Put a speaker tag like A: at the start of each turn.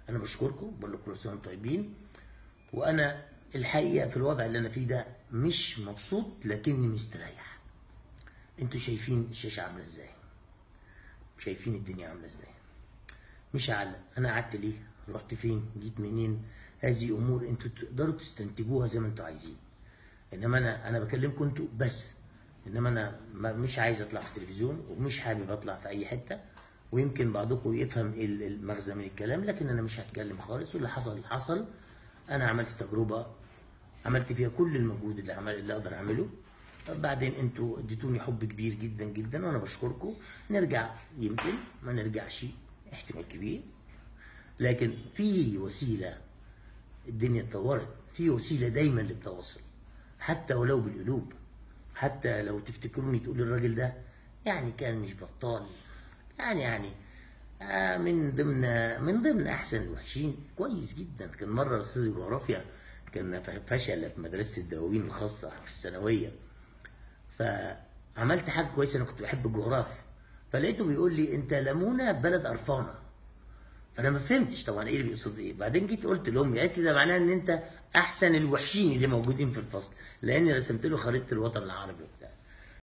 A: انا بشكركم، بقول لكم كل سنه وانتم طيبين. وانا الحقيقه في الوضع اللي انا فيه ده مش مبسوط لكني مستريح. انتوا شايفين الشاشه عامله ازاي، شايفين الدنيا عامله ازاي. مش هعلق انا قعدت ليه، رحت فين، جيت منين، هذه امور انتوا تقدروا تستنتجوها زي ما انتوا عايزين. انما انا بكلمكم انتوا بس. انما انا مش عايز اطلع في التلفزيون ومش حابب اطلع في اي حته، ويمكن بعضكم يفهم ايه المغزى من الكلام، لكن انا مش هتكلم خالص. واللي حصل حصل. انا عملت تجربه عملت فيها كل المجهود اللي اقدر اعمله. بعدين انتوا اديتوني حب كبير جدا جدا وانا بشكركم. نرجع يمكن ما نرجعش، احتمال كبير، لكن في وسيله. الدنيا اتطورت، في وسيله دايما للتواصل حتى ولو بالقلوب. حتى لو تفتكروني تقول الراجل ده يعني كان مش بطال، يعني من ضمن احسن الوحشين، كويس جدا. كان مره استاذ الجغرافيا كان فشل في مدرسه الدواوين الخاصه في الثانويه، فعملت حاجه كويسه. انا كنت بحب الجغرافيا، فلقيته بيقول لي انت لمونه بلد قرفانه. فانا ما فهمتش طبعا ايه اللي بيقصد ايه. بعدين جيت قلت لامي، قالت لي ده معناه ان انت احسن الوحشين اللي موجودين في الفصل، لاني رسمت له خريطه الوطن العربي وبتاع.